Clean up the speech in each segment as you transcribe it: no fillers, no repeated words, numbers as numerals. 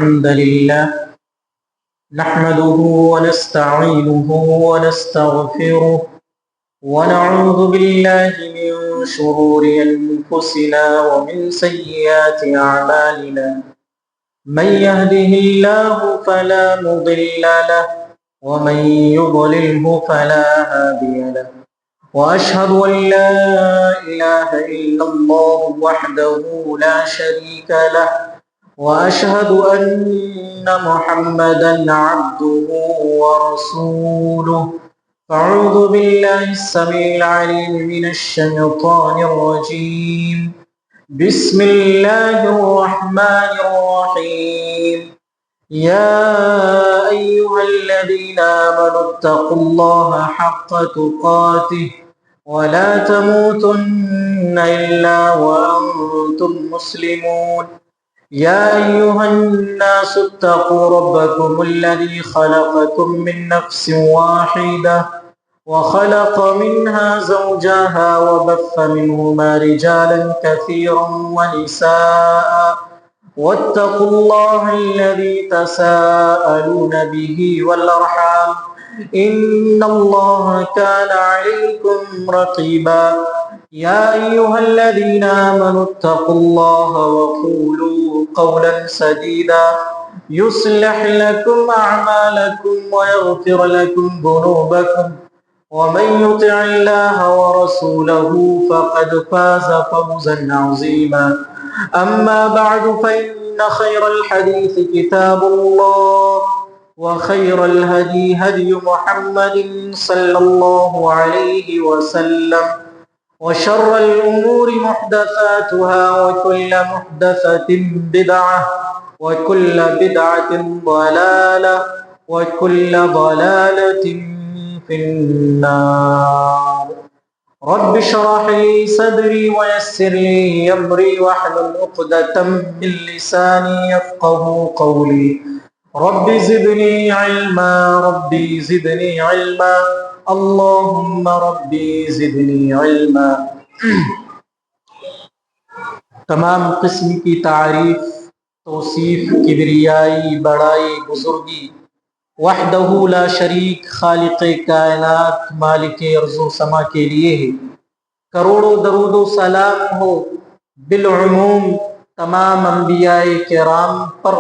الحمد لله نحمده ونستعينه ونستغفره ونعوذ بالله من شرور أنفسنا ومن سيئات أعمالنا من يهده الله فلا مضل له ومن يضلله فلا هادي له وأشهد أن لا إله إلا الله وحده لا شريك له وأشهد أن محمدا عبده ورسوله أعوذ بالله السميع العليم من الشيطان الرجيم بسم الله الرحمن الرحيم يا أيها الذين آمنوا اتقوا الله حق تقاته ولا تموتن إلا وأنتم مسلمون يا أيها الناس اتقوا ربكم الذي خلقكم من نفس واحدة وخلق منها زوجها وبث منهما رجالا كثيرا ونساء واتقوا الله الذي تساءلون به والأرحام إن الله كان عليكم رقيبا يا أيها الذين آمنوا اتقوا الله وقولوا قولا سديدا يصلح لكم أعمالكم ويغفر لكم ذنوبكم ومن يطع الله ورسوله فقد فاز فوزا عظيما أما بعد فإن خير الحديث كتاب الله وخير الهدي هدي محمد صلى الله عليه وسلم وشر الأمور محدثاتها وكل محدثة بدعة وكل بدعة ضلالة وكل ضلالة في النار رب اشرح لي صدري ويسر لي أمري واحلل عقدة من لساني يفقهوا قولي رب زدني علما ربي زدني علما اللهم ربی زدنی علما۔ تمام قسم کی تعریف، توصیف، کبریائی، بڑائی، بزرگی وحدہ لا شریک خالق کائنات مالک ارض و سما کے لیے ہے۔ کروڑوں درود و سلام ہو بالعموم تمام انبیاء کرام پر،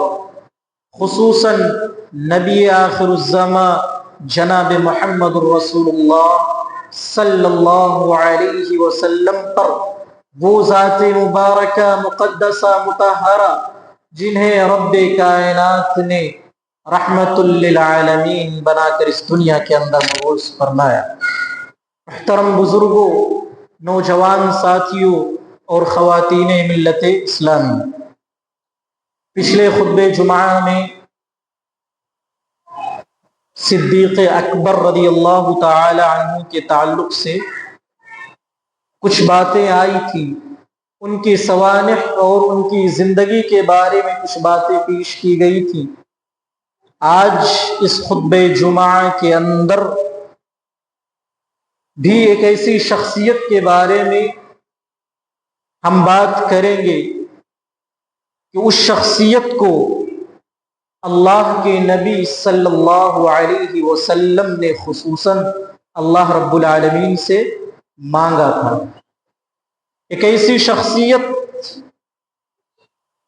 خصوصاً نبی آخر الزمان جناب محمد الرسول اللہ صلی اللہ علیہ وسلم پر، وہ ذات مبارکہ مقدسہ مطہرہ جنہیں رب کائنات نے رحمت للعالمین بنا کر اس دنیا کے اندر مبعوث فرمایا۔ محترم بزرگوں، نوجوان ساتھیوں اور خواتین ملت اسلامی، پچھلے خطبہ جمعہ میں صدیق اکبر رضی اللہ تعالی عنہ کے تعلق سے کچھ باتیں آئی تھیں، ان کی سوانح اور ان کی زندگی کے بارے میں کچھ باتیں پیش کی گئی تھیں۔ آج اس خطبہ جمعہ کے اندر بھی ایک ایسی شخصیت کے بارے میں ہم بات کریں گے کہ اس شخصیت کو اللہ کے نبی صلی اللہ علیہ وسلم نے خصوصاً اللہ رب العالمین سے مانگا تھا۔ ایک ایسی شخصیت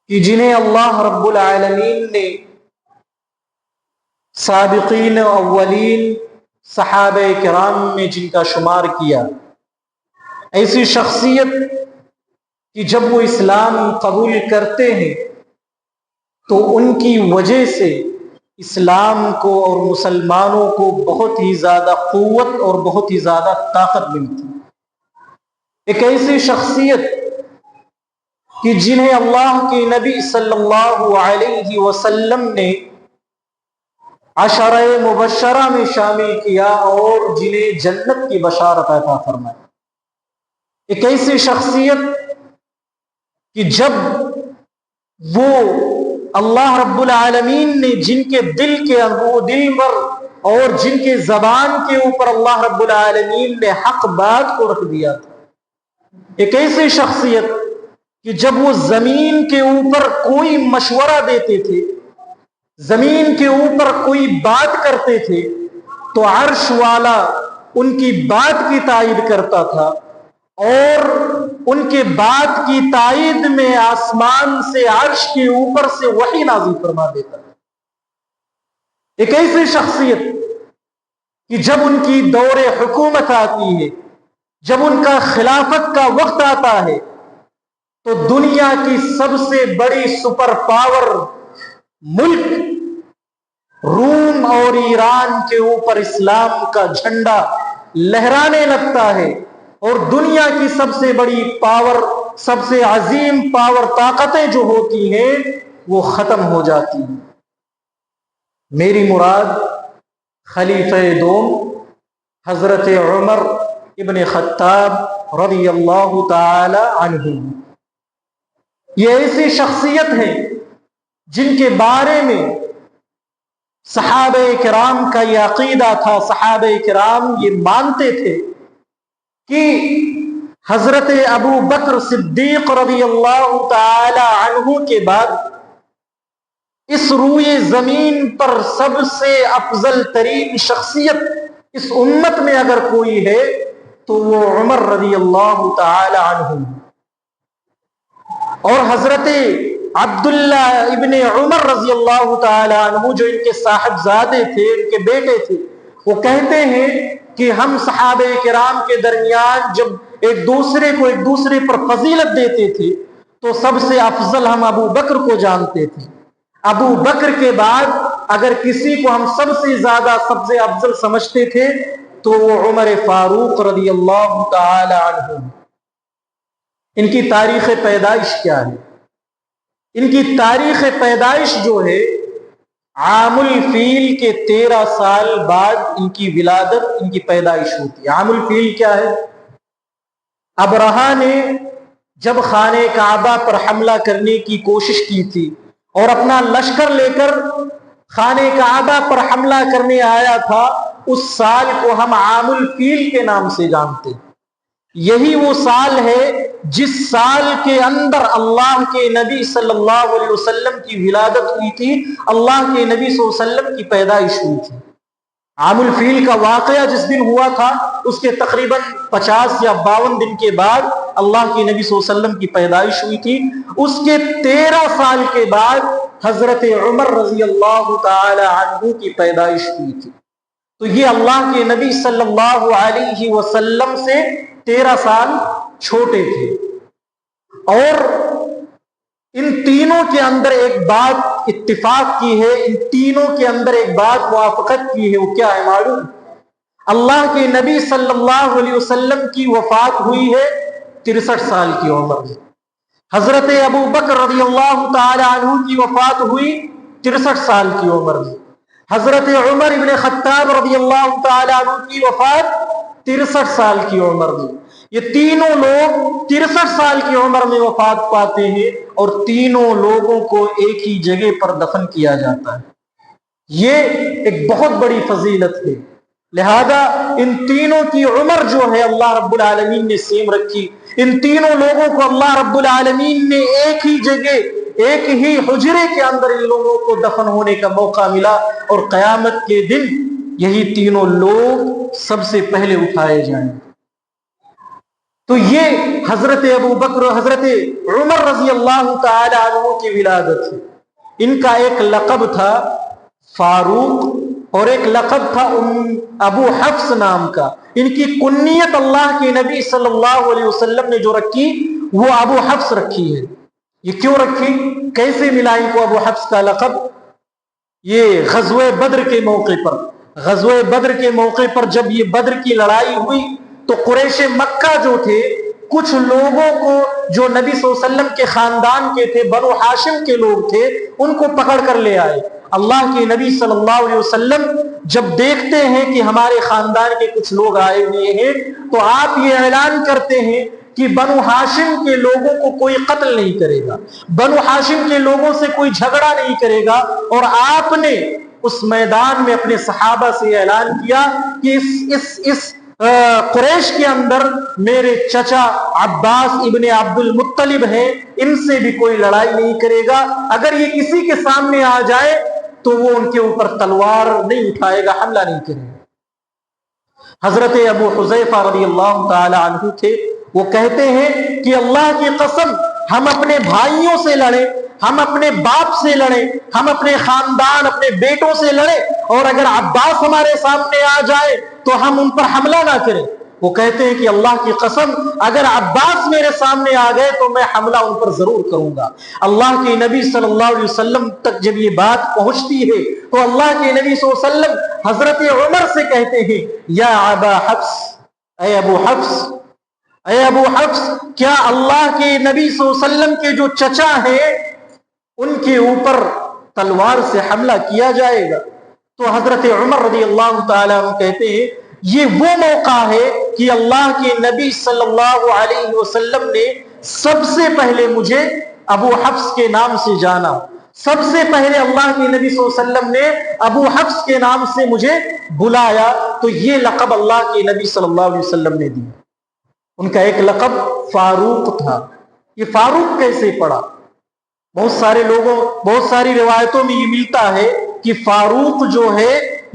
کہ جنہیں اللہ رب العالمین نے سابقین اولین صحابہ کرام میں جن کا شمار کیا، ایسی شخصیت کہ جب وہ اسلام قبول کرتے ہیں تو ان کی وجہ سے اسلام کو اور مسلمانوں کو بہت ہی زیادہ قوت اور بہت ہی زیادہ طاقت ملتی۔ ایک ایسی شخصیت کہ جنہیں اللہ کے نبی صلی اللہ علیہ وسلم نے عشرہ مبشرہ میں شامل کیا اور جنہیں جنت کی بشارت عطا فرمائی۔ ایک ایسی شخصیت کہ جب وہ اللہ رب العالمین نے جن کے دل پر اور جن کے زبان کے اوپر اللہ رب العالمین نے حق بات کو رکھ دیا تھا، ایک ایسی شخصیت کہ جب وہ زمین کے اوپر کوئی مشورہ دیتے تھے زمین کے اوپر کوئی بات کرتے تھے تو عرش والا ان کی بات کی تائید کرتا تھا، اور ان کے بات کی تائید میں آسمان سے عرش کے اوپر سے وحی نازل فرما دیتا تھا۔ ایک ایسی شخصیت کہ جب ان کی دور حکومت آتی ہے، جب ان کا خلافت کا وقت آتا ہے، تو دنیا کی سب سے بڑی سپر پاور ملک روم اور ایران کے اوپر اسلام کا جھنڈا لہرانے لگتا ہے، اور دنیا کی سب سے بڑی پاور، سب سے عظیم پاور طاقتیں جو ہوتی ہیں وہ ختم ہو جاتی ہیں۔ میری مراد خلیفہ دوم حضرت عمر ابن خطاب رضی اللہ تعالی عنہ، یہ ایسی شخصیت ہے جن کے بارے میں صحابہ کرام کا یہ عقیدہ تھا، صحابہ کرام یہ مانتے تھے کہ حضرت ابو بکر صدیق رضی اللہ تعالی عنہ کے بعد اس روئے زمین پر سب سے افضل ترین شخصیت اس امت میں اگر کوئی ہے تو وہ عمر رضی اللہ تعالی عنہ، اور حضرت عبداللہ ابن عمر رضی اللہ تعالی عنہ جو ان کے صاحبزادے تھے، ان کے بیٹے تھے، وہ کہتے ہیں کہ ہم صحابہ کرام کے درمیان جب ایک دوسرے پر فضیلت دیتے تھے تو سب سے افضل ہم ابو بکر کو جانتے تھے۔ ابو بکر کے بعد اگر کسی کو ہم سب سے زیادہ سب سے افضل سمجھتے تھے تو وہ عمر فاروق رضی اللہ تعالی عنہ۔ ان کی تاریخ پیدائش کیا ہے؟ ان کی تاریخ پیدائش جو ہے عام الفیل کے 13 سال بعد ان کی ولادت، ان کی پیدائش ہوتی ہے۔ عام الفیل کیا ہے؟ ابرہہ نے جب خانہ کعبہ پر حملہ کرنے کی کوشش کی تھی اور اپنا لشکر لے کر خانہ کعبہ پر حملہ کرنے آیا تھا، اس سال کو ہم عام الفیل کے نام سے جانتے ہیں۔ یہی وہ سال ہے جس سال کے اندر اللہ کے نبی صلی اللہ علیہ وسلم کی ولادت ہوئی تھی، اللہ کے نبی صلی اللہ علیہ وسلم کی پیدائش ہوئی تھی۔ عام الفیل کا واقعہ جس دن ہوا تھا اس کے تقریباً 50 یا 52 دن کے بعد اللہ کے نبی صلی اللہ علیہ وسلم کی پیدائش ہوئی تھی۔ اس کے 13 سال کے بعد حضرت عمر رضی اللہ تعالی عنہ کی پیدائش ہوئی تھی۔ تو یہ اللہ کے نبی صلی اللہ علیہ وسلم سے 13 سال چھوٹے تھے، اور ان تینوں کے اندر ایک بات اتفاق کی ہے، ان تینوں کے اندر ایک بات موافقت کی ہے، وہ کیا ہے معلوم؟ اللہ کے نبی صلی اللہ علیہ وسلم کی وفات ہوئی ہے 63 سال کی عمر میں، حضرت ابو بکر رضی اللہ تعالی عنہ کی وفات ہوئی 63 سال کی عمر میں، حضرت عمر ابن خطاب رضی اللہ تعالی عنہ کی وفات 63 سال کی عمر میں۔ یہ تینوں لوگ 63 سال کی عمر میں وفات پاتے ہیں، اور تینوں لوگوں کو ایک ہی جگہ پر دفن کیا جاتا ہے۔ یہ ایک بہت بڑی فضیلت ہے، لہذا ان تینوں کی عمر جو ہے اللہ رب العالمین نے سیم رکھی۔ ان تینوں لوگوں کو اللہ رب العالمین نے ایک ہی جگہ، ایک ہی حجرے کے اندر ان لوگوں کو دفن ہونے کا موقع ملا، اور قیامت کے دن یہی تینوں لوگ سب سے پہلے اٹھائے جائیں۔ تو یہ حضرت ابو بکر، حضرت عمر رضی اللہ تعالی عنہ کی ولادت ہے۔ ان کا ایک لقب تھا فاروق، اور ایک لقب تھا ابو حفص نام کا۔ ان کی کنیت اللہ کے نبی صلی اللہ علیہ وسلم نے جو رکھی وہ ابو حفص رکھی ہے۔ یہ کیوں رکھی؟ کیسے ملا ان کو ابو حفص کا لقب؟ یہ غزوہ بدر کے موقع پر، غزوہ بدر کے موقع پر جب یہ بدر کی لڑائی ہوئی تو قریش مکہ جو تھے، کچھ لوگوں کو جو نبی صلی اللہ علیہ وسلم کے خاندان کے تھے، بنو ہاشم کے لوگ تھے، ان کو پکڑ کر لے آئے۔ اللہ کے نبی صلی اللہ علیہ وسلم جب دیکھتے ہیں کہ ہمارے خاندان کے کچھ لوگ آئے ہوئے ہیں تو آپ یہ اعلان کرتے ہیں کہ بنو ہاشم کے لوگوں کو کوئی قتل نہیں کرے گا، بنو ہاشم کے لوگوں سے کوئی جھگڑا نہیں کرے گا۔ اور آپ نے اس میدان میں اپنے صحابہ سے اعلان کیا کہ اس قریش کے اندر میرے چچا عباس ابن عبد المطلب ہیں، ان سے بھی کوئی لڑائی نہیں کرے گا۔ اگر یہ کسی کے سامنے آ جائے تو وہ ان کے اوپر تلوار نہیں اٹھائے گا، حملہ نہیں کرے گا۔ حضرت ابو حذیفہ رضی اللہ تعالی عنہ تھے، وہ کہتے ہیں کہ اللہ کی قسم ہم اپنے بھائیوں سے لڑیں، ہم اپنے باپ سے لڑیں، ہم اپنے خاندان اپنے بیٹوں سے لڑیں، اور اگر عباس ہمارے سامنے آ جائے تو ہم ان پر حملہ نہ کریں۔ وہ کہتے ہیں کہ اللہ کی قسم اگر عباس میرے سامنے آ گئے تو میں حملہ ان پر ضرور کروں گا۔ اللہ کے نبی صلی اللہ علیہ وسلم تک جب یہ بات پہنچتی ہے تو اللہ کے نبی صلی اللہ علیہ وسلم حضرت عمر سے کہتے ہیں، یا ابا حفص، اے ابو حفص، اے ابو حفص، کیا اللہ کے نبی صلی اللہ علیہ وسلم کے جو چچا ہیں ان کے اوپر تلوار سے حملہ کیا جائے گا؟ تو حضرت عمر رضی اللہ تعالیٰ عنہ کہتے ہیں یہ وہ موقع ہے کہ اللہ کے نبی صلی اللہ علیہ وسلم نے سب سے پہلے مجھے ابو حفص کے نام سے جانا، سب سے پہلے اللہ کے نبی صلی اللہ علیہ وسلم نے ابو حفص کے نام سے مجھے بلایا، تو یہ لقب اللہ کے نبی صلی اللہ علیہ وسلم نے دی۔ ان کا ایک لقب فاروق تھا۔ یہ فاروق کیسے پڑا؟ بہت سارے لوگوں، بہت ساری روایتوں میں یہ ملتا ہے کہ فاروق جو ہے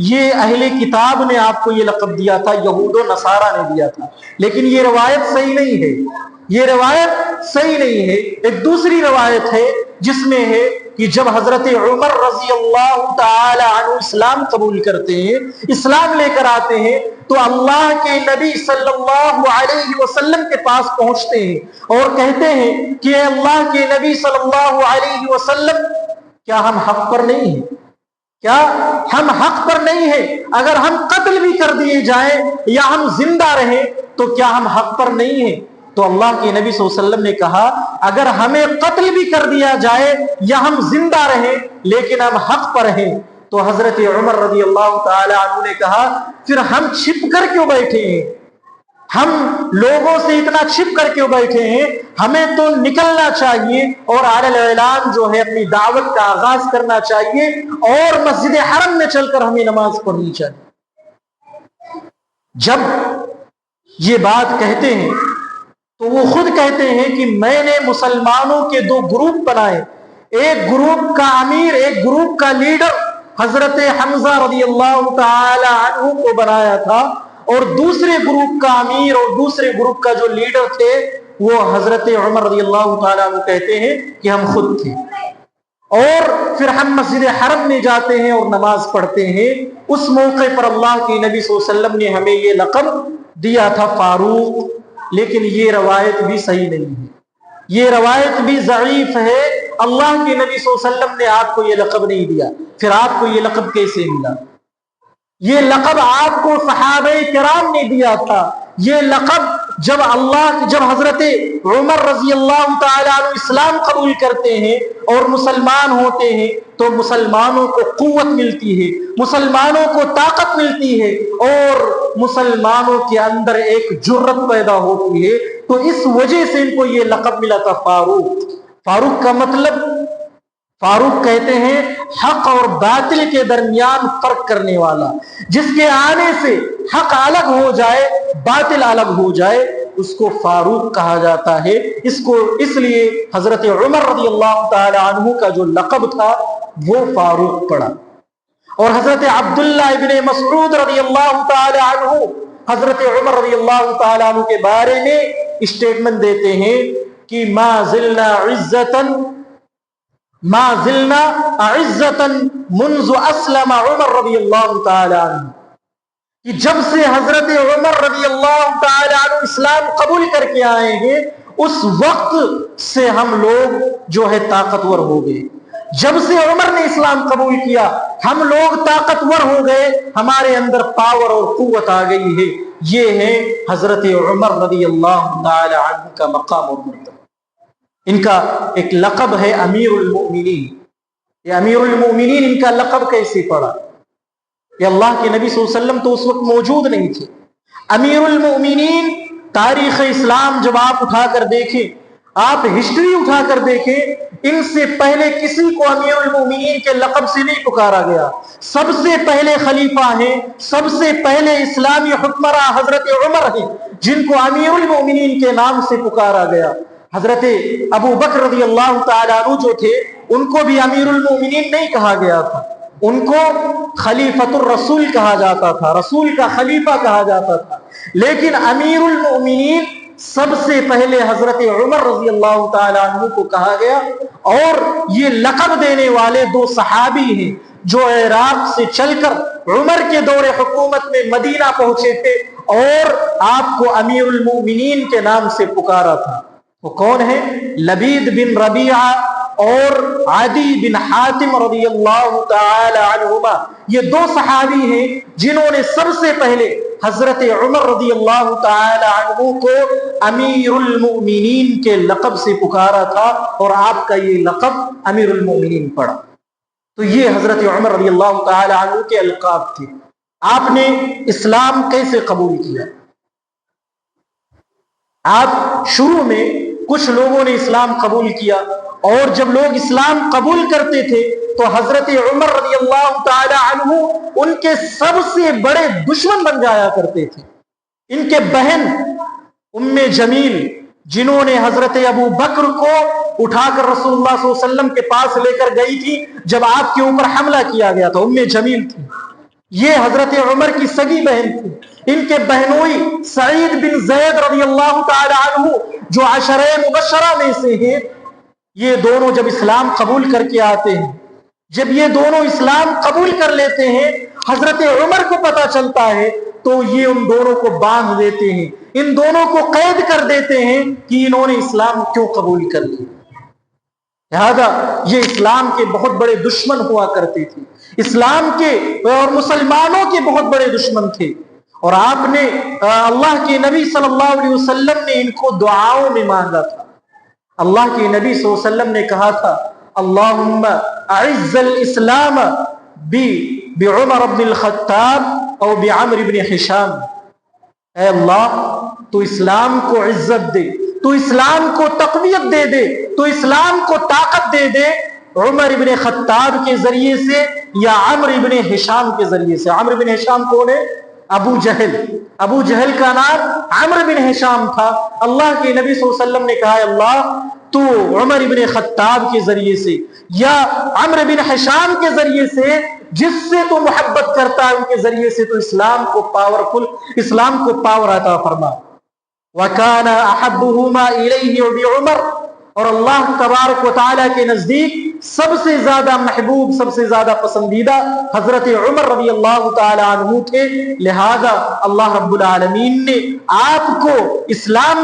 یہ اہل کتاب نے آپ کو یہ لقب دیا تھا، یہود و نصارہ نے دیا تھا، لیکن یہ روایت صحیح نہیں ہے، یہ روایت صحیح نہیں ہے۔ ایک دوسری روایت ہے جس میں ہے کہ جب حضرت عمر رضی اللہ تعالی عنہ اسلام قبول کرتے ہیں، اسلام لے کر آتے ہیں، تو اللہ کے نبی صلی اللہ علیہ وسلم کے پاس پہنچتے ہیں اور کہتے ہیں کہ اے اللہ کے نبی صلی اللہ علیہ وسلم، کیا ہم حق پر نہیں ہیں؟ کیا ہم حق پر نہیں ہیں؟ اگر ہم قتل بھی کر دیے جائیں یا ہم زندہ رہیں تو کیا ہم حق پر نہیں ہیں؟ تو اللہ کے نبی صلی اللہ علیہ وسلم نے کہا اگر ہمیں قتل بھی کر دیا جائے یا ہم زندہ رہیں لیکن ہم حق پر ہیں، تو حضرت عمر رضی اللہ تعالی عنہ نے کہا پھر ہم چھپ کر کیوں بیٹھے ہیں؟ ہم لوگوں سے اتنا چھپ کر کیوں بیٹھے ہیں؟ ہمیں تو نکلنا چاہیے اور اعلن اعلان جو ہے اپنی دعوت کا آغاز کرنا چاہیے اور مسجد حرم میں چل کر ہمیں نماز پڑھنی چاہیے۔ جب یہ بات کہتے ہیں تو وہ خود کہتے ہیں کہ میں نے مسلمانوں کے دو گروپ بنائے، ایک گروپ کا امیر، ایک گروپ کا لیڈر حضرت حمزہ رضی اللہ تعالی عنہ کو بنایا تھا، اور دوسرے گروپ کا امیر اور دوسرے گروپ کا جو لیڈر تھے وہ حضرت عمر رضی اللہ تعالیٰ عنہ کہتے ہیں کہ ہم خود تھے۔ اور پھر ہم مسجد حرم میں جاتے ہیں اور نماز پڑھتے ہیں۔ اس موقع پر اللہ کے نبی صلی اللہ علیہ وسلم نے ہمیں یہ لقب دیا تھا فاروق، لیکن یہ روایت بھی صحیح نہیں ہے، یہ روایت بھی ضعیف ہے۔ اللہ کے نبی صلی اللہ علیہ وسلم نے آپ کو یہ لقب نہیں دیا، پھر آپ کو یہ لقب کیسے ملا؟ یہ لقب آپ کو صحابہ کرام نے دیا تھا۔ یہ لقب جب حضرت عمر رضی اللہ تعالیٰ عنہ اسلام قبول کرتے ہیں اور مسلمان ہوتے ہیں تو مسلمانوں کو قوت ملتی ہے، مسلمانوں کو طاقت ملتی ہے اور مسلمانوں کے اندر ایک جرت پیدا ہوتی ہے، تو اس وجہ سے ان کو یہ لقب ملا تھا فاروق۔ فاروق کا مطلب، فاروق کہتے ہیں حق اور باطل کے درمیان فرق کرنے والا، جس کے آنے سے حق الگ ہو جائے باطل الگ ہو جائے، اس کو فاروق کہا جاتا ہے۔ اس لیے حضرت عمر رضی اللہ تعالی عنہ کا جو لقب تھا وہ فاروق پڑا۔ اور حضرت عبداللہ ابن مسعود رضی اللہ تعالی عنہ حضرت عمر رضی اللہ تعالی عنہ کے بارے میں اسٹیٹمنٹ دیتے ہیں کہ ما زلنا عزتا منذ اسلم عمر رضی اللہ تعالی عنہ، کہ جب سے حضرت عمر رضی اللہ تعالی عنہ اسلام قبول کر کے آئے ہیں اس وقت سے ہم لوگ جو ہے طاقتور ہو گئے۔ جب سے عمر نے اسلام قبول کیا ہم لوگ طاقتور ہو گئے، ہمارے اندر پاور اور قوت آ گئی ہے۔ یہ ہے حضرت عمر رضی اللہ تعالی عنہ کا مقام اور مرتبہ۔ ان کا ایک لقب ہے امیر المؤمنین۔ یہ امیر المؤمنین ان کا لقب کیسے پڑا؟ یہ اللہ کے نبی صلی اللہ علیہ وسلم تو اس وقت موجود نہیں تھے۔ امیر المؤمنین تاریخ اسلام جب آپ اٹھا کر دیکھیں، آپ ہسٹری اٹھا کر دیکھیں، ان سے پہلے کسی کو امیر المؤمنین کے لقب سے نہیں پکارا گیا۔ سب سے پہلے خلیفہ ہیں، سب سے پہلے اسلامی حکمراں حضرت عمر ہیں جن کو امیر المؤمنین کے نام سے پکارا گیا۔ حضرت ابو بکر رضی اللہ تعالیٰ عنہ جو تھے ان کو بھی امیر المؤمنین نہیں کہا گیا تھا، ان کو خلیفۃ الرسول کہا جاتا تھا، رسول کا خلیفہ کہا جاتا تھا، لیکن امیر المؤمنین سب سے پہلے حضرت عمر رضی اللہ تعالی عنہ کو کہا گیا، اور یہ لقب دینے والے دو صحابی ہیں جو عراق سے چل کر عمر کے دور حکومت میں مدینہ پہنچے تھے اور آپ کو امیر المؤمنین کے نام سے پکارا تھا۔ وہ کون ہے؟ لبید بن ربیعہ اور عدی بن حاتم رضی اللہ تعالی عنہما۔ یہ دو صحابی ہیں جنہوں نے سب سے پہلے حضرت عمر رضی اللہ تعالی عنہ کو امیر المؤمنین کے لقب سے پکارا تھا، اور آپ کا یہ لقب امیر المؤمنین پڑا۔ تو یہ حضرت عمر رضی اللہ تعالی عنہ کے القاب تھے۔ آپ نے اسلام کیسے قبول کیا؟ آپ شروع میں کچھ لوگوں نے اسلام قبول کیا، اور جب لوگ اسلام قبول کرتے تھے تو حضرت عمر رضی اللہ تعالی عنہ ان کے سب سے بڑے دشمن بن جایا کرتے تھے۔ ان کے بہن ام جمیل، جنہوں نے حضرت ابو بکر کو اٹھا کر رسول اللہ صلی اللہ علیہ وسلم کے پاس لے کر گئی تھی جب آپ کے اوپر حملہ کیا گیا تھا، ام جمیل تھی، یہ حضرت عمر کی سگی بہن تھی۔ ان کے بہنوئی سعید بن زید رضی اللہ تعالی عنہ جو عشرہ مبشرہ میں سے ہیں، یہ دونوں جب اسلام قبول کر کے آتے ہیں، جب یہ دونوں اسلام قبول کر لیتے ہیں، حضرت عمر کو پتہ چلتا ہے تو یہ ان دونوں کو باندھ دیتے ہیں، ان دونوں کو قید کر دیتے ہیں کہ انہوں نے اسلام کیوں قبول کر لیا۔ لہذا یہ اسلام کے بہت بڑے دشمن ہوا کرتے تھے، اسلام کے اور مسلمانوں کے بہت بڑے دشمن تھے، اور آپ نے اللہ کے نبی صلی اللہ علیہ وسلم نے ان کو دعاؤں میں مانگا تھا۔ اللہ کے نبی صلی اللہ علیہ وسلم نے کہا تھا اللہم اعز الاسلام بعمر بن الخطاب او بعمر بن حشام، اے اللہ تو اسلام کو عزت دے، تو اسلام کو تقویت دے دے، تو اسلام کو طاقت دے دے عمر بن خطاب کے ذریعے سے یا عمر بن حشام کے ذریعے سے۔ عمر بن حشام کون ہے؟ ابو جہل۔ ابو جہل کا نام عمر بن حشام تھا۔ اللہ کے نبی صلی اللہ علیہ وسلم نے کہا اللہ تو عمر بن خطاب کے ذریعے سے یا عمر بن حشام کے ذریعے سے، جس سے تو محبت کرتا ہے ان کے ذریعے سے تو اسلام کو پاورفل، اسلام کو پاور عطا فرما۔ وَكَانَ أَحَبُّهُمَا إِلَيْهِ بِعُمَرٍ، اور اللہ تبارک و تعالیٰ کے نزدیک سب سے زیادہ محبوب، سب سے زیادہ پسندیدہ حضرت عمر رضی اللہ تعالی عنہ تھے۔ لہذا اللہ رب العالمین نے آپ کو اسلام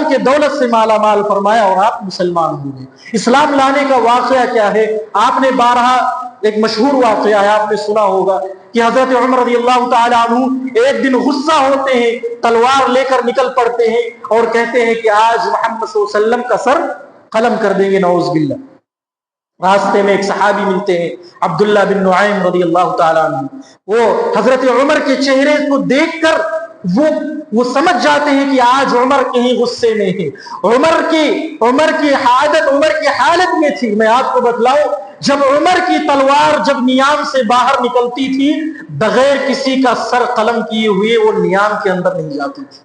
کے دولت سے مالا مال فرمایا اور آپ مسلمان ہوئے۔ اسلام لانے کا واقعہ کیا ہے؟ آپ نے بارہا ایک مشہور واقعہ ہے، آپ نے سنا ہوگا کہ حضرت عمر رضی اللہ تعالی عنہ ایک دن غصہ ہوتے ہیں، تلوار لے کر نکل پڑتے ہیں اور کہتے ہیں کہ آج محمد صلی اللہ علیہ وسلم کا سر قلم کر دیں گے، نعوذ باللہ۔ راستے میں ایک صحابی ملتے ہیں عبداللہ بن نعیم رضی اللہ تعالی عنہ، وہ حضرت عمر کے چہرے کو دیکھ کر وہ سمجھ جاتے ہیں کہ آج عمر کہیں غصے میں ہے۔ عمر کی حالت میں تھی۔ میں آپ کو بتلاؤں، جب عمر کی تلوار جب نیام سے باہر نکلتی تھی بغیر کسی کا سر قلم کیے ہوئے وہ نیام کے اندر نہیں جاتی تھی،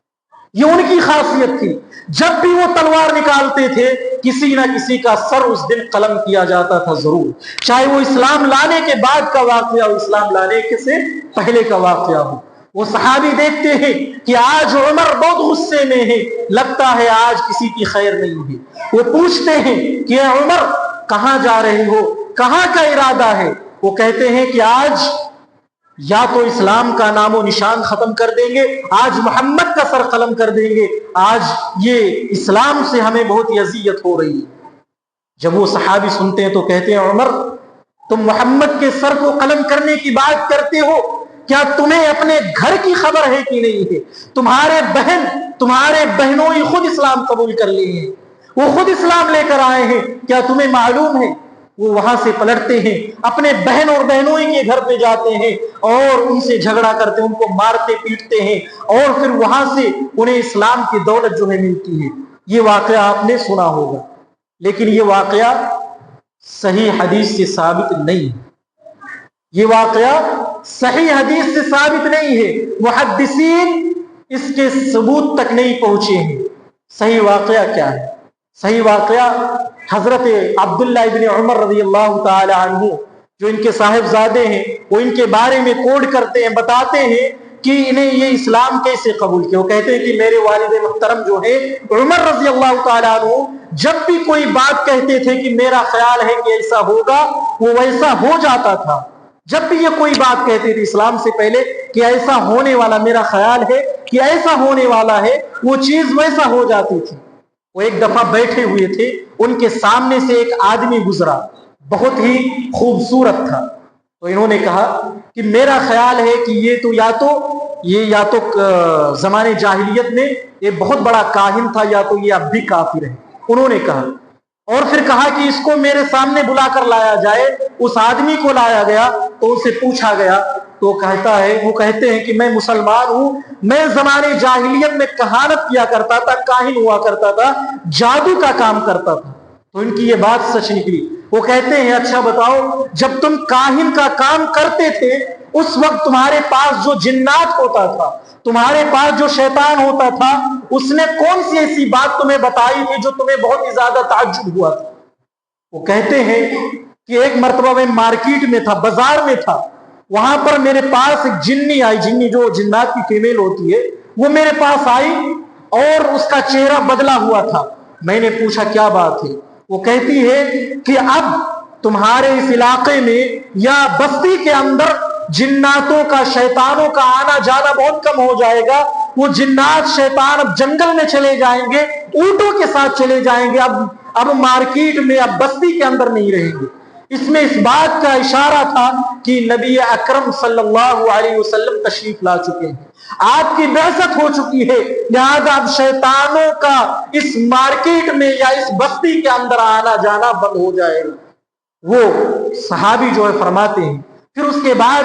یہ ان کی خاصیت تھی۔ جب بھی وہ تلوار نکالتے تھے کسی نہ کسی کا سر اس دن قلم کیا جاتا تھا ضرور، چاہے وہ اسلام لانے کے بعد کا واقعہ ہو، اسلام لانے کے سے پہلے کا واقعہ ہو۔ وہ صحابی دیکھتے ہیں کہ آج عمر بہت غصے میں ہے، لگتا ہے آج کسی کی خیر نہیں ہے۔ وہ پوچھتے ہیں کہ اے عمر کہاں جا رہے ہو، کہاں کا ارادہ ہے؟ وہ کہتے ہیں کہ آج یا تو اسلام کا نام و نشان ختم کر دیں گے، آج محمد کا سر قلم کر دیں گے، آج یہ اسلام سے ہمیں بہت ہی اذیت ہو رہی ہے۔ جب وہ صحابی سنتے ہیں تو کہتے ہیں عمر تم محمد کے سر کو قلم کرنے کی بات کرتے ہو، کیا تمہیں اپنے گھر کی خبر ہے کہ نہیں ہے؟ تمہارے بہنوئی خود اسلام قبول کر لیے ہیں، وہ خود اسلام لے کر آئے ہیں، کیا تمہیں معلوم ہے؟ وہ وہاں سے پلٹتے ہیں، اپنے بہن اور بہنوئی کے گھر پہ جاتے ہیں اور ان سے جھگڑا کرتے ہیں، ان کو مارتے پیٹتے ہیں، اور پھر وہاں سے انہیں اسلام کی دولت جو ہے ملتی ہے۔ یہ واقعہ آپ نے سنا ہوگا، لیکن یہ واقعہ صحیح حدیث سے ثابت نہیں ہے۔ یہ واقعہ صحیح حدیث سے ثابت نہیں ہے، محدثین اس کے ثبوت تک نہیں پہنچے ہیں۔ صحیح واقعہ کیا ہے؟ صحیح واقعہ حضرت عبداللہ ابن عمر رضی اللہ تعالی عنہ جو ان کے صاحبزادے ہیں وہ ان کے بارے میں کوڈ کرتے ہیں، بتاتے ہیں کہ انہیں یہ اسلام کیسے قبول کیا۔ وہ کہتے ہیں کہ میرے والد محترم جو ہے عمر رضی اللہ تعالیٰ عنہ جب بھی کوئی بات کہتے تھے کہ میرا خیال ہے کہ ایسا ہوگا، وہ ویسا ہو جاتا تھا۔ جب بھی یہ کوئی بات کہتے تھے اسلام سے پہلے کہ ایسا ہونے والا، میرا خیال ہے کہ ایسا ہونے والا ہے، وہ چیز ویسا ہو جاتی تھی۔ وہ ایک دفعہ بیٹھے ہوئے تھے، ان کے سامنے سے ایک آدمی گزرا، بہت ہی خوبصورت تھا، تو انہوں نے کہا کہ میرا خیال ہے کہ یہ یا تو زمانے جاہلیت میں یہ بہت بڑا کاہن تھا، یا تو یہ اب بھی کافر ہے۔ انہوں نے کہا، اور پھر کہا کہ اس کو میرے سامنے بلا کر لایا جائے۔ اس آدمی کو لایا گیا تو اسے پوچھا گیا، تو وہ کہتے ہیں کہ میں مسلمان ہوں، میں زمانے جاہلیت میں کہانت کیا کرتا تھا، کاہن ہوا کرتا تھا، جادو کا کام کرتا تھا۔ تو ان کی یہ بات سچ نکلی۔ وہ کہتے ہیں اچھا بتاؤ، جب تم کاہن کا کام کرتے تھے اس وقت تمہارے پاس جو جنات ہوتا تھا، تمہارے پاس جو شیطان ہوتا تھا، اس نے کون سی ایسی بات تمہیں بتائی تھی جو تمہیں بہت ہی زیادہ تعجب ہوا تھا؟ وہ کہتے ہیں کہ ایک مرتبہ میں مارکیٹ میں تھا، بازار میں تھا، وہاں پر میرے پاس ایک جنی آئی، جنی جو جنات کی فیمیل ہوتی ہے، وہ میرے پاس آئی اور اس کا چہرہ بدلا ہوا تھا۔ میں نے پوچھا کیا بات ہے؟ وہ کہتی ہے کہ اب تمہارے اس علاقے میں یا بستی کے اندر جناتوں کا، شیطانوں کا آنا جانا بہت کم ہو جائے گا۔ وہ جنات شیطان اب جنگل میں چلے جائیں گے، اونٹوں کے ساتھ چلے جائیں گے، اب مارکیٹ میں، اب بستی کے اندر نہیں رہیں گے۔ اس میں اس بات کا اشارہ تھا کہ نبی اکرم صلی اللہ علیہ وسلم تشریف لا چکے ہیں، آپ کی بعثت ہو چکی ہے، لہذا اب شیطانوں کا اس مارکیٹ میں یا اس بستی کے اندر آنا جانا بند ہو جائے گا۔ وہ صحابی جو ہے فرماتے ہیں، پھر اس کے بعد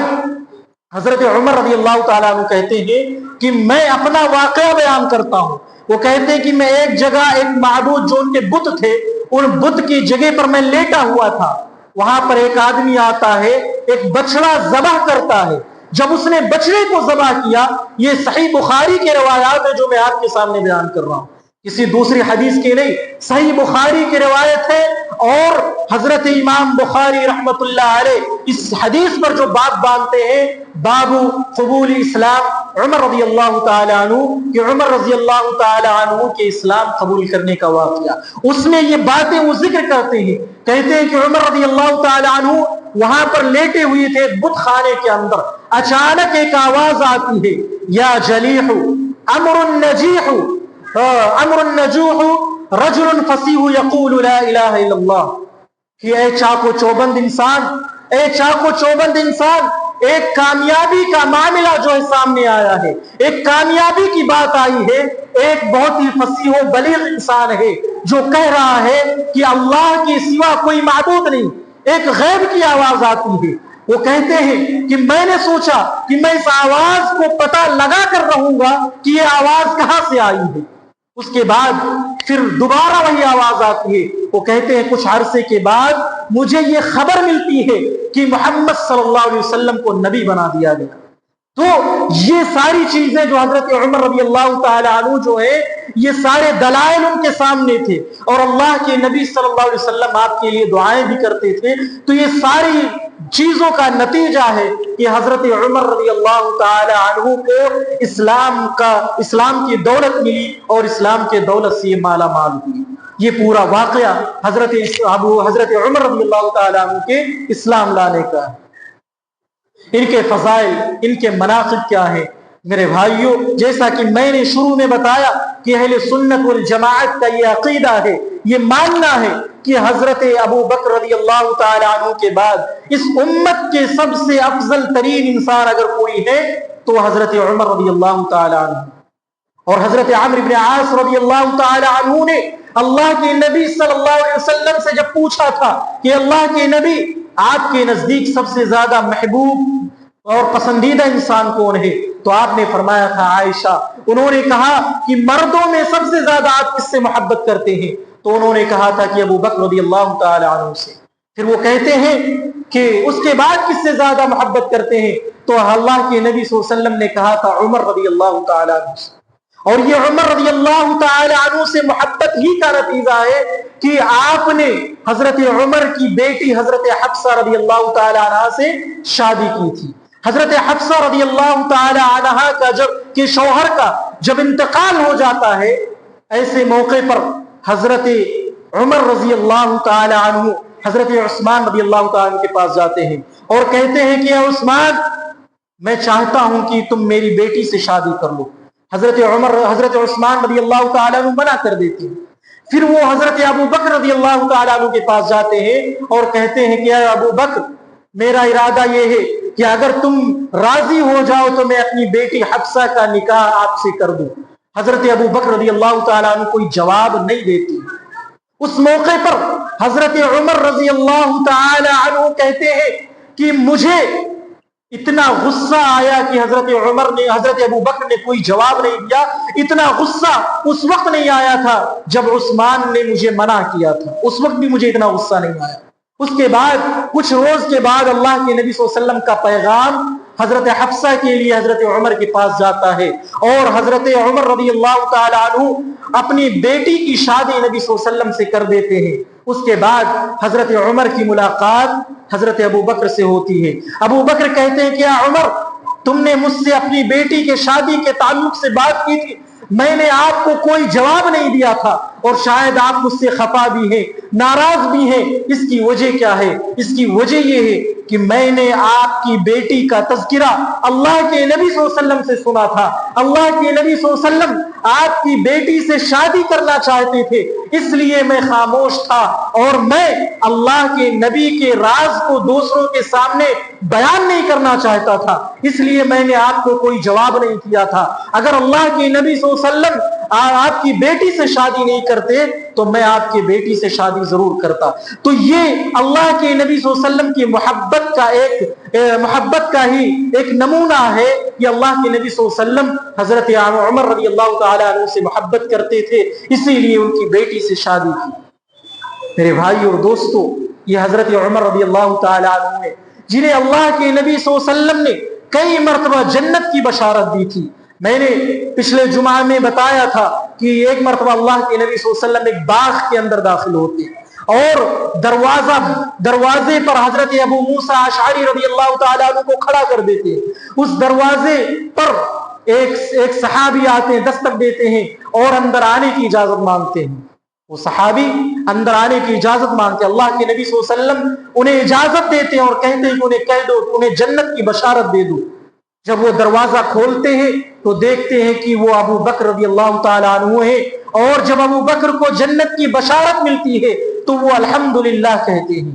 حضرت عمر رضی اللہ تعالیٰ عنہ کہتے ہیں کہ میں اپنا واقعہ بیان کرتا ہوں۔ وہ کہتے ہیں کہ میں ایک جگہ، ایک معبود جو ان کے بت تھے، ان بت کی جگہ پر میں لیٹا ہوا تھا، وہاں پر ایک آدمی آتا ہے، ایک بچڑا ذبح کرتا ہے۔ جب اس نے بچڑے کو ذبح کیا، یہ صحیح بخاری کے روایات ہے جو میں آپ کے سامنے بیان کر رہا ہوں، کسی دوسری حدیث کی نہیں، صحیح بخاری کی روایت ہے۔ اور حضرت امام بخاری رحمت اللہ علیہ اس حدیث پر جو باب باندھتے ہیں، باب قبول اسلام عمر رضی اللہ تعالی عنہ، کہ عمر رضی اللہ تعالی عنہ کے اسلام قبول کرنے کا واقعہ، اس میں یہ باتیں وہ ذکر کرتے ہیں۔ کہتے ہیں کہ عمر رضی اللہ تعالی عنہ وہاں پر لیٹے ہوئے تھے بت خانے کے اندر، اچانک ایک آواز آتی ہے، یا جلیح امر النجیح امر النجوح رجل فصیح یقول لا الہ الا اللہ، کہ اے چاق و چوبند انسان، اے چاق و چوبند انسان، ایک کامیابی کا معاملہ جو ہے سامنے آیا ہے، ایک کامیابی کی بات آئی ہے، ایک بہت ہی فصیح و بلیغ انسان ہے جو کہہ رہا ہے کہ اللہ کے سوا کوئی معبود نہیں۔ ایک غیب کی آواز آتی ہے۔ وہ کہتے ہیں کہ میں نے سوچا کہ میں اس آواز کو پتہ لگا کر رہوں گا کہ یہ آواز کہاں سے آئی ہے۔ اس کے بعد پھر دوبارہ وہی آواز آتی ہے۔ وہ کہتے ہیں کچھ عرصے کے بعد مجھے یہ خبر ملتی ہے کہ محمد صلی اللہ علیہ وسلم کو نبی بنا دیا گیا۔ تو یہ ساری چیزیں جو حضرت عمر رضی اللہ تعالی عنہ جو ہے، یہ سارے دلائل ان کے سامنے تھے، اور اللہ کے نبی صلی اللہ علیہ وسلم آپ کے لیے دعائیں بھی کرتے تھے۔ تو یہ ساری چیزوں کا نتیجہ ہے کہ حضرت عمر رضی اللہ تعالی عنہ کو اسلام کی دولت ملی، اور اسلام کے دولت سے یہ مالا مال ہوئی۔ یہ پورا واقعہ حضرت عمر رضی اللہ تعالی عنہ کے اسلام لانے کا ہے۔ ان کے فضائل، ان کے مناقب کیا ہیں میرے بھائیوں؟ جیسا کہ میں نے شروع میں بتایا کہ اہل سنت والجماعت کا یہ عقیدہ ہے، یہ ماننا ہے کہ حضرت ابو بکر رضی اللہ تعالی عنہ کے بعد اس امت کے سب سے افضل ترین انسان اگر کوئی ہے تو حضرت عمر رضی اللہ تعالی عنہ، اور حضرت عمرو بن عاص رضی اللہ تعالی عنہ نے اللہ کے نبی صلی اللہ علیہ وسلم سے جب پوچھا تھا کہ اللہ کے نبی آپ کے نزدیک سب سے زیادہ محبوب اور پسندیدہ انسان کون ہے، تو آپ نے فرمایا تھا عائشہ۔ انہوں نے کہا کہ مردوں میں سب سے زیادہ آپ کس سے محبت کرتے ہیں، تو انہوں نے کہا تھا کہ ابو بکر رضی اللہ تعالی عنہ سے۔ پھر وہ کہتے ہیں کہ اس کے بعد کس سے زیادہ محبت کرتے ہیں، تو اللہ کے نبی صلی اللہ علیہ وسلم نے کہا تھا عمر رضی اللہ تعالی عنہ سے۔ اور یہ عمر رضی اللہ تعالی عنہ سے محبت ہی کا نتیجہ ہے کہ آپ نے حضرت عمر کی بیٹی حضرت حفصہ رضی اللہ تعالی عنہ سے شادی کی تھی. حضرت حفصہ رضی اللہ تعالی عنہ کا کہ شوہر کا جب انتقال ہو جاتا ہے، ایسے موقع پر حضرت عمر رضی اللہ تعالی عنہ حضرت عثمان رضی اللہ تعالی عنہ کے پاس جاتے ہیں اور کہتے ہیں کہ اے عثمان، میں چاہتا ہوں کہ تم میری بیٹی سے شادی کر لو. حضرت عثمان رضی اللہ تعالی عنہ منع کر دیتے ہیں. پھر وہ حضرت ابو بکر رضی اللہ تعالی عنہ کے پاس جاتے ہیں اور کہتے ہیں کہ اے ابو بکر، میرا ارادہ یہ ہے کہ اگر تم راضی ہو جاؤ تو میں اپنی بیٹی حفصہ کا نکاح آپ سے کر دوں. حضرت ابو بکر رضی اللہ تعالی عنہ کوئی جواب نہیں دیتے. اس موقع پر حضرت عمر رضی اللہ تعالی عنہ کہتے ہیں کہ مجھے اتنا غصہ آیا کہ حضرت ابو بکر نے کوئی جواب نہیں دیا. اتنا غصہ اس وقت نہیں آیا تھا جب عثمان نے مجھے منع کیا تھا، اس وقت بھی مجھے اتنا غصہ نہیں آیا. اس کے بعد کچھ روز کے بعد اللہ کے نبی صلی اللہ علیہ وسلم کا پیغام حضرت حفصہ کے لیے حضرت عمر کے پاس جاتا ہے اور حضرت عمر رضی اللہ تعالی عنہ اپنی بیٹی کی شادی نبی صلی اللہ علیہ وسلم سے کر دیتے ہیں. اس کے بعد حضرت عمر کی ملاقات حضرت ابو بکر سے ہوتی ہے. ابو بکر کہتے ہیں کہ عمر، تم نے مجھ سے اپنی بیٹی کے شادی کے تعلق سے بات کی تھی، میں نے آپ کو کوئی جواب نہیں دیا تھا اور شاید آپ مجھ سے خفا بھی ہیں، ناراض بھی ہیں. اس کی وجہ کیا ہے؟ اس کی وجہ یہ ہے کہ میں نے آپ کی بیٹی کا تذکرہ اللہ کے نبی صلی اللہ علیہ وسلم سے سنا تھا. اللہ کے نبی صلی اللہ علیہ وسلم آپ کی بیٹی سے شادی کرنا چاہتے تھے، اس لیے میں خاموش تھا اور میں اللہ کے نبی کے راز کو دوسروں کے سامنے بیان نہیں کرنا چاہتا تھا، اس لیے میں نے آپ کو کوئی جواب نہیں کیا تھا. اگر اللہ کے نبی صلی اللہ علیہ وسلم آپ کی بیٹی سے شادی نہیں کرتے تو میں آپ کی بیٹی سے شادی ضرور کرتا. تو یہ اللہ کے نبی صلی اللہ علیہ وسلم کی محبت کا ہی ایک نمونہ ہے کہ اللہ کے نبی صلی اللہ علیہ وسلم حضرت عمر رضی اللہ تعالی عنہ سے محبت کرتے تھے، اسی لیے ان کی بیٹی سے شادی کی. میرے بھائی اور دوستو، یہ حضرت عمر رضی اللہ تعالی عنہ ہے جنہیں اللہ کے نبی صلی اللہ علیہ وسلم نے کئی مرتبہ جنت کی بشارت دی تھی. میں نے پچھلے جمعہ میں بتایا تھا کہ ایک مرتبہ اللہ کے نبی صلی اللہ علیہ وسلم ایک باغ کے اندر داخل ہوتے اور دروازے پر حضرت ابو موسیٰ اشعری رضی اللہ تعالیٰ عنہ کو کھڑا کر دیتے. اس دروازے پر ایک صحابی آتے ہیں، دستک دیتے ہیں اور اندر آنے کی اجازت مانگتے ہیں. وہ صحابی اندر آنے کی اجازت مانگتے، اللہ کے نبی صلی اللہ علیہ وسلم انہیں اجازت دیتے ہیں اور کہتے ہیں کہ انہیں کہہ دو، انہیں جنت کی بشارت دے دو. جب وہ دروازہ کھولتے ہیں تو دیکھتے ہیں کہ وہ ابو بکر رضی اللہ تعالی عنہ ہے، اور جب ابو بکر کو جنت کی بشارت ملتی ہے تو وہ الحمدللہ کہتے ہیں.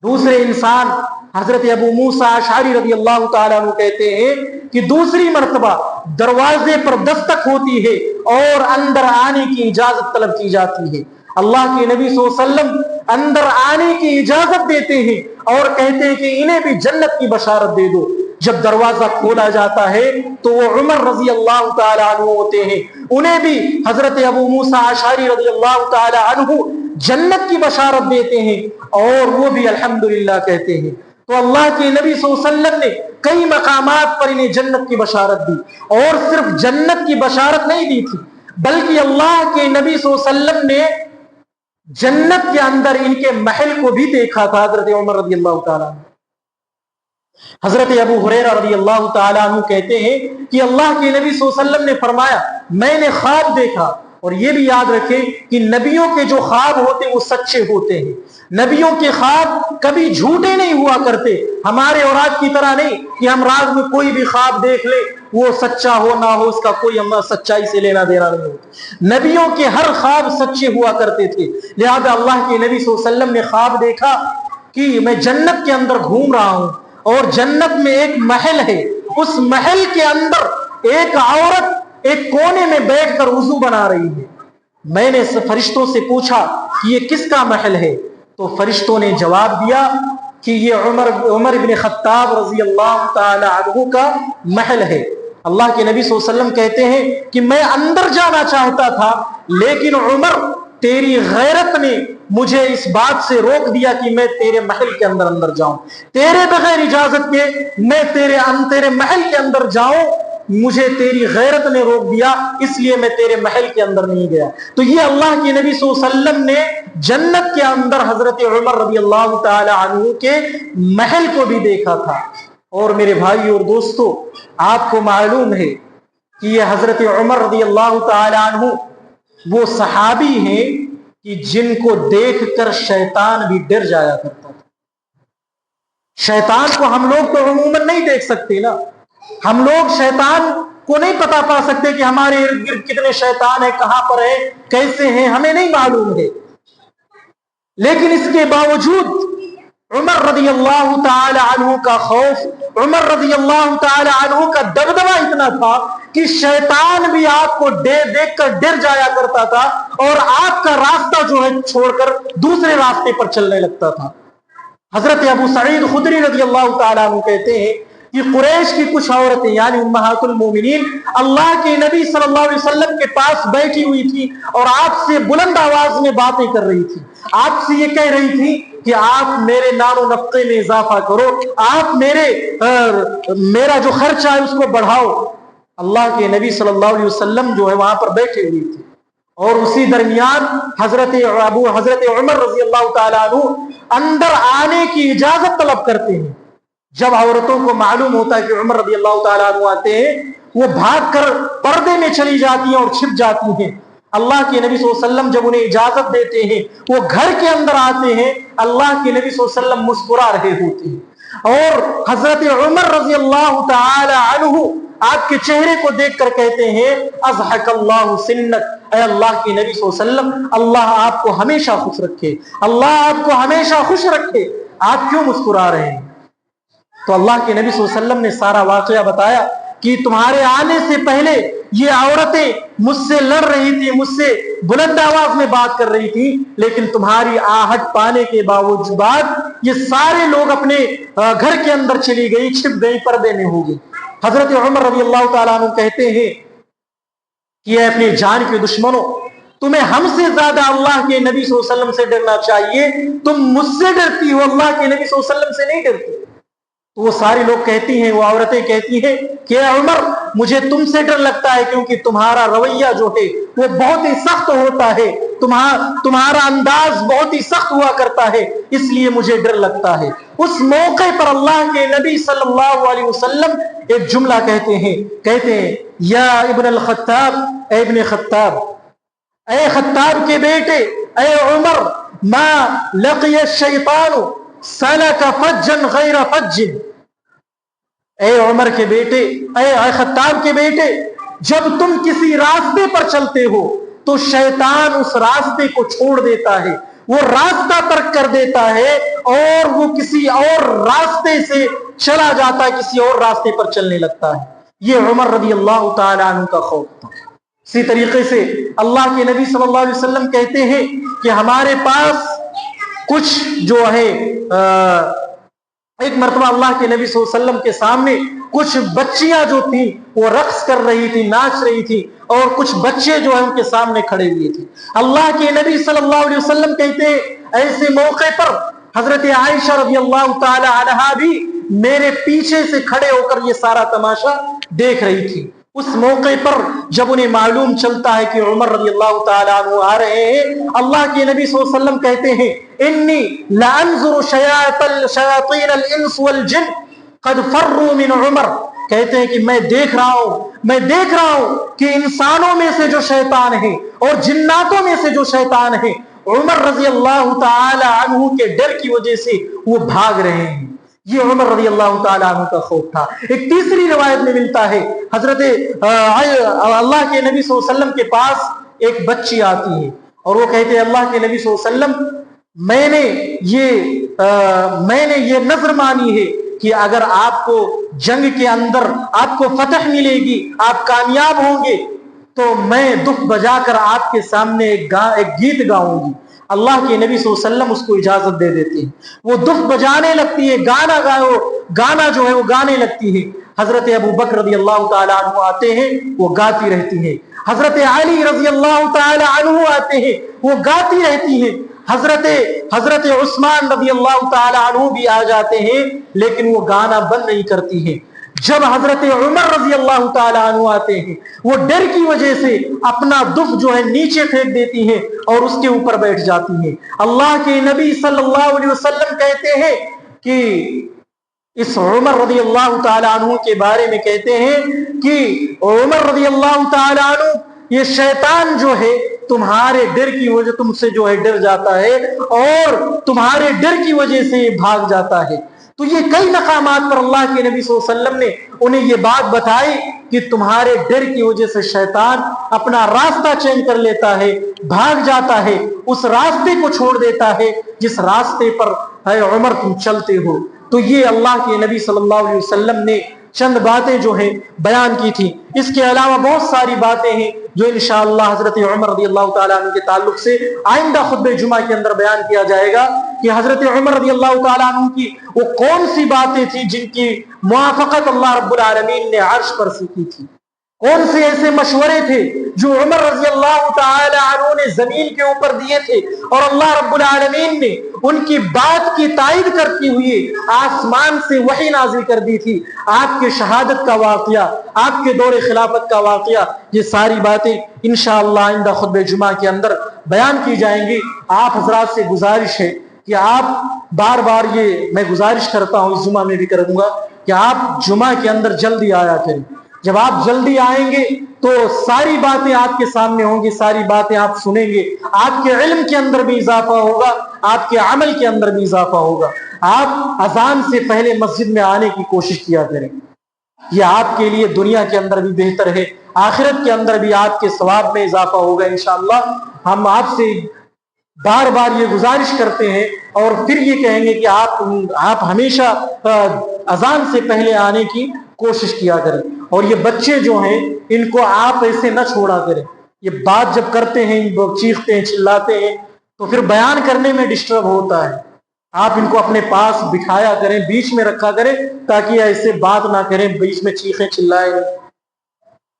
دوسرے انسان حضرت ابو موسیٰ اشعری رضی اللہ تعالی عنہ کہتے ہیں کہ دوسری مرتبہ دروازے پر دستک ہوتی ہے اور اندر آنے کی اجازت طلب کی جاتی ہے. اللہ کے نبی صلی اللہ علیہ وسلم اندر آنے کی اجازت دیتے ہیں اور کہتے ہیں کہ انہیں بھی جنت کی بشارت دے دو. جب دروازہ کھولا جاتا ہے تو وہ عمر رضی اللہ تعالی عنہ ہوتے ہیں، انہیں بھی حضرت ابو موسیٰ اشعری رضی اللہ تعالی عنہ جنت کی بشارت دیتے ہیں اور وہ بھی الحمدللہ کہتے ہیں. تو اللہ کے نبی صلی اللہ علیہ وسلم نے کئی مقامات پر انہیں جنت کی بشارت دی، اور صرف جنت کی بشارت نہیں دی تھی بلکہ اللہ کے نبی صلی اللہ علیہ وسلم نے جنت کے اندر ان کے محل کو بھی دیکھا تھا. حضرت عمر رضی اللہ تعالیٰ عنہ. حضرت ابو ہریرہ رضی اللہ تعالیٰ عنہ کہتے ہیں کہ اللہ کے نبی صلی اللہ علیہ وسلم نے فرمایا، میں نے خواب دیکھا. اور یہ بھی یاد رکھیں کہ نبیوں کے جو خواب ہوتے وہ سچے ہوتے ہیں. نبیوں کے خواب کبھی جھوٹے نہیں ہوا کرتے، ہمارے اور آج کی طرح نہیں کہ ہم رات میں کوئی بھی خواب دیکھ لیں، وہ سچا ہو نہ ہو اس کا کوئی ہمیں سچائی سے لینا دینا نہیں ہوتا. نبیوں کے ہر خواب سچے ہوا کرتے تھے. لہذا اللہ کے نبی صلی اللہ علیہ وسلم نے خواب دیکھا کہ میں جنت کے اندر گھوم رہا ہوں اور جنت میں ایک محل ہے، اس محل کے اندر ایک عورت ایک کونے میں بیٹھ کر وضو بنا رہی ہے. میں نے فرشتوں سے پوچھا کہ یہ کس کا محل ہے؟ تو فرشتوں نے جواب دیا کہ یہ عمر بن خطاب رضی اللہ تعالی عنہ کا محل ہے. اللہ کے نبی صلی اللہ علیہ وسلم کہتے ہیں کہ میں اندر جانا چاہتا تھا لیکن عمر تیری غیرت نے مجھے اس بات سے روک دیا کہ میں تیرے محل کے اندر جاؤں، تیرے بغیر اجازت کے میں تیرے محل کے اندر جاؤں مجھے تیری غیرت نے روک دیا، اس لیے میں تیرے محل کے اندر نہیں گیا۔ تو یہ اللہ کے نبی صلی اللہ علیہ وسلم نے جنت کے اندر حضرت عمر رضی اللہ تعالی عنہ کے محل کو بھی دیکھا تھا۔ اور میرے بھائی اور دوستو، آپ کو معلوم ہے کہ یہ حضرت عمر رضی اللہ تعالی عنہ وہ صحابی ہیں کہ جن کو دیکھ کر شیطان بھی ڈر جایا کرتا تھا۔ شیطان کو ہم لوگ تو عموماً نہیں دیکھ سکتے نا، ہم لوگ شیطان کو نہیں پتا پا سکتے کہ ہمارے ارد گرد کتنے شیطان ہیں، کہاں پر ہیں، کیسے ہیں، ہمیں نہیں معلوم ہے۔ لیکن اس کے باوجود عمر رضی اللہ تعالی عنہ کا خوف، عمر رضی اللہ تعالی عنہ کا دبدبہ اتنا تھا کہ شیطان بھی آپ کو دیکھ کر ڈر جایا کرتا تھا اور آپ کا راستہ جو ہے چھوڑ کر دوسرے راستے پر چلنے لگتا تھا۔ حضرت ابو سعید خدری رضی اللہ تعالیٰ عنہ کہتے ہیں کہ قریش کی کچھ عورتیں یعنی امہات المومنین اللہ کے نبی صلی اللہ علیہ وسلم کے پاس بیٹھی ہوئی تھی اور آپ سے بلند آواز میں باتیں کر رہی تھی، آپ سے یہ کہہ رہی تھی کہ آپ میرے نان و نفقے میں اضافہ کرو، آپ میرا جو خرچہ ہے اس کو بڑھاؤ۔ اللہ کے نبی صلی اللہ علیہ وسلم جو ہے وہاں پر بیٹھے ہوئی تھی اور اسی درمیان حضرت عمر رضی اللہ تعالیٰ عنہ اندر آنے کی اجازت طلب کرتے ہیں۔ جب عورتوں کو معلوم ہوتا ہے کہ عمر رضی اللہ تعالیٰ عنہ آتے ہیں، وہ بھاگ کر پردے میں چلی جاتی ہیں اور چھپ جاتی ہیں۔ اللہ کے نبی صلی اللہ علیہ وسلم جب انہیں اجازت دیتے ہیں، وہ گھر کے اندر آتے ہیں، اللہ کے نبی صلی اللہ علیہ وسلم مسکرا رہے ہوتے ہیں اور حضرت عمر رضی اللہ تعالی عنہ آپ کے چہرے کو دیکھ کر کہتے ہیں اضحک اللہ سنک، اے اللہ کے نبی صلی اللہ علیہ وسلم اللہ آپ کو ہمیشہ خوش رکھے، اللہ آپ کو ہمیشہ خوش رکھے، آپ کیوں مسکرا رہے ہیں؟ تو اللہ کے نبی صلی اللہ علیہ وسلم نے سارا واقعہ بتایا کہ تمہارے آنے سے پہلے یہ عورتیں مجھ سے لڑ رہی تھی، مجھ سے بلند آواز میں بات کر رہی تھی، لیکن تمہاری آہٹ پانے کے باوجود یہ سارے لوگ اپنے گھر کے اندر چلی گئی، چھپ گئی، پردے میں ہو گئی۔ حضرت عمر رضی اللہ تعالیٰ عنہ کہتے ہیں کہ اے اپنی جان کے دشمنوں، تمہیں ہم سے زیادہ اللہ کے نبی صلی اللہ علیہ وسلم سے ڈرنا چاہیے، تم مجھ سے ڈرتی ہو، اللہ کے نبی صلی اللہ علیہ وسلم سے نہیں ڈرتی۔ تو وہ سارے لوگ کہتی ہیں، وہ عورتیں کہتی ہیں کہ اے عمر مجھے تم سے ڈر لگتا ہے کیونکہ تمہارا رویہ جو ہے وہ بہت ہی سخت ہوتا ہے، تمہارا انداز بہت ہی سخت ہوا کرتا ہے، اس لیے مجھے ڈر لگتا ہے۔ اس موقع پر اللہ کے نبی صلی اللہ علیہ وسلم ایک جملہ کہتے ہیں یا ابن الخطاب، اے ابن خطاب، اے خطاب کے بیٹے، اے عمر، ما لقی الشیطان سلک فجا غیر فج، اے عمر کے بیٹے، اے خطاب کے بیٹے، جب تم کسی راستے پر چلتے ہو تو شیطان اس راستے کو چھوڑ دیتا ہے، وہ راستہ ترک کر دیتا ہے اور وہ کسی اور راستے سے چلا جاتا ہے، کسی اور راستے پر چلنے لگتا ہے۔ یہ عمر رضی اللہ تعالی عنہ کا خوف تھا۔ اسی طریقے سے اللہ کے نبی صلی اللہ علیہ وسلم کہتے ہیں کہ ہمارے پاس کچھ جو ہے ایک مرتبہ اللہ کے نبی صلی اللہ علیہ وسلم کے سامنے کچھ بچیاں جو تھیں وہ رقص کر رہی تھی، ناچ رہی تھی، اور کچھ بچے جو ہیں ان کے سامنے کھڑے ہوئے تھے۔ اللہ کے نبی صلی اللہ علیہ وسلم کہتے ہیں ایسے موقع پر حضرت عائشہ رضی اللہ تعالی عنہا بھی میرے پیچھے سے کھڑے ہو کر یہ سارا تماشا دیکھ رہی تھی۔ اس موقع پر جب انہیں معلوم چلتا ہے کہ عمر رضی اللہ تعالیٰ عنہ آ رہے ہیں، اللہ کے نبی صلی اللہ علیہ وسلم کہتے ہیں انی لانظر شیاطین الانس والجن قد فروا من عمر، کہتے ہیں کہ میں دیکھ رہا ہوں کہ انسانوں میں سے جو شیطان ہیں اور جناتوں میں سے جو شیطان ہیں عمر رضی اللہ تعالی عنہ کے ڈر کی وجہ سے وہ بھاگ رہے ہیں۔ یہ عمر رضی اللہ تعالیٰ عنہ کا خوف تھا۔ ایک تیسری روایت میں ملتا ہے حضرت اللہ کے نبی صلی اللہ علیہ وسلم کے پاس ایک بچی آتی ہے اور وہ کہتے ہیں اللہ کے نبی صلی اللہ علیہ وسلم میں نے یہ نظر مانی ہے کہ اگر آپ کو جنگ کے اندر آپ کو فتح ملے گی، آپ کامیاب ہوں گے، تو میں دف بجا کر آپ کے سامنے ایک گیت گاؤں گی۔ اللہ کے نبی صلی اللہ علیہ وسلم اس کو اجازت دے دیتے ہیں، وہ دف بجانے لگتی ہے، گانا جو ہے وہ گانے لگتی ہے۔ حضرت ابو بکر رضی اللہ تعالی عنہ آتے ہیں، وہ گاتی رہتی ہیں۔ حضرت علی رضی اللہ تعالی عنہ آتے ہیں، وہ گاتی رہتی ہیں۔ حضرت عثمان رضی اللہ تعالی عنہ بھی آ جاتے ہیں، لیکن وہ گانا بند نہیں کرتی ہیں۔ جب حضرت عمر رضی اللہ تعالیٰ عنہ آتے ہیں وہ ڈر کی وجہ سے اپنا دف جو ہے نیچے پھینک دیتی ہیں اور اس کے اوپر بیٹھ جاتی ہیں۔ اللہ کے نبی صلی اللہ علیہ وسلم کہتے ہیں کہ اس عمر رضی اللہ تعالیٰ عنہ کے بارے میں کہتے ہیں کہ عمر رضی اللہ تعالیٰ عنہ یہ شیطان جو ہے تمہارے ڈر کی وجہ تم سے جو ہے ڈر جاتا ہے اور تمہارے ڈر کی وجہ سے یہ بھاگ جاتا ہے۔ تو یہ کئی مقامات پر اللہ کے نبی صلی اللہ علیہ وسلم نے انہیں یہ بات بتائی کہ تمہارے ڈر کی وجہ سے شیطان اپنا راستہ چینج کر لیتا ہے، بھاگ جاتا ہے، اس راستے کو چھوڑ دیتا ہے جس راستے پر اے عمر تم چلتے ہو۔ تو یہ اللہ کے نبی صلی اللہ علیہ وسلم نے چند باتیں جو ہیں بیان کی تھی۔ اس کے علاوہ بہت ساری باتیں ہیں جو انشاءاللہ حضرت عمر رضی اللہ تعالیٰ عنہ کے تعلق سے آئندہ خطبہ جمعہ کے اندر بیان کیا جائے گا کہ حضرت عمر رضی اللہ تعالیٰ عنہ کی وہ کون سی باتیں تھیں جن کی موافقت اللہ رب العالمین نے عرش پر سے کی تھی، کون سے ایسے مشورے تھے جو عمر رضی اللہ تعالی عنہ نے زمین کے اوپر دیے تھے اور اللہ رب العالمین نے ان کی بات کی تائید کرتی ہوئی آسمان سے وحی نازل کر دی تھی۔ آپ کے شہادت کا واقعہ، آپ کے دور خلافت کا واقعہ، یہ ساری باتیں انشاءاللہ آئندہ خطبہ جمعہ کے اندر بیان کی جائیں گی۔ آپ حضرات سے گزارش ہے کہ آپ بار بار یہ میں گزارش کرتا ہوں، اس جمعہ میں بھی کروں گا کہ آپ جمعہ کے اندر جلدی آیا کریں۔ جب آپ جلدی آئیں گے تو ساری باتیں آپ کے سامنے ہوں گی، ساری باتیں آپ سنیں گے، آپ کے علم کے اندر بھی اضافہ ہوگا، آپ کے عمل کے اندر بھی اضافہ ہوگا۔ آپ اذان سے پہلے مسجد میں آنے کی کوشش کیا کریں، یہ آپ کے لیے دنیا کے اندر بھی بہتر ہے، آخرت کے اندر بھی آپ کے ثواب میں اضافہ ہوگا انشاءاللہ۔ ہم آپ سے بار بار یہ گزارش کرتے ہیں اور پھر یہ کہیں گے کہ آپ ہمیشہ اذان سے پہلے آنے کی کوشش کیا کریں، اور یہ بچے جو ہیں ان کو آپ ایسے نہ چھوڑا کریں، یہ بات جب کرتے ہیں چیختے ہیں چلاتے ہیں تو پھر بیان کرنے میں ڈسٹرب ہوتا ہے۔ آپ ان کو اپنے پاس بٹھایا کریں، بیچ میں رکھا کریں تاکہ ایسے بات نہ کریں، بیچ میں چیخیں چلائیں۔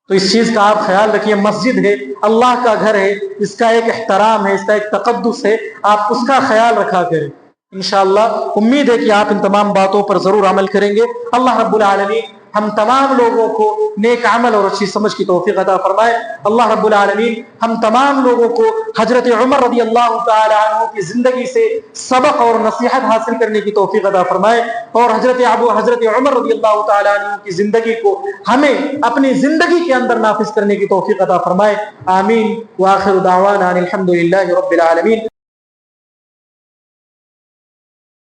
تو اس چیز کا آپ خیال رکھیے، مسجد ہے، اللہ کا گھر ہے، اس کا ایک احترام ہے، اس کا ایک تقدس ہے، آپ اس کا خیال رکھا کریں۔ انشاءاللہ امید ہے کہ آپ ان تمام باتوں پر ضرور عمل کریں گے۔ اللہ رب العالمین ہم تمام لوگوں کو نیک عمل اور اچھی سمجھ کی توفیق عطا فرمائے۔ اللہ رب العالمین ہم تمام لوگوں کو حضرت عمر رضی اللہ تعالی عنہ کی زندگی سے سبق اور نصیحت حاصل کرنے کی توفیق عطا فرمائے، اور حضرت عمر رضی اللہ تعالی عنہ کی زندگی کو ہمیں اپنی زندگی کے اندر نافذ کرنے کی توفیق عطا فرمائے۔ آمین۔ وآخر دعوانا الحمد للہ رب العالمین۔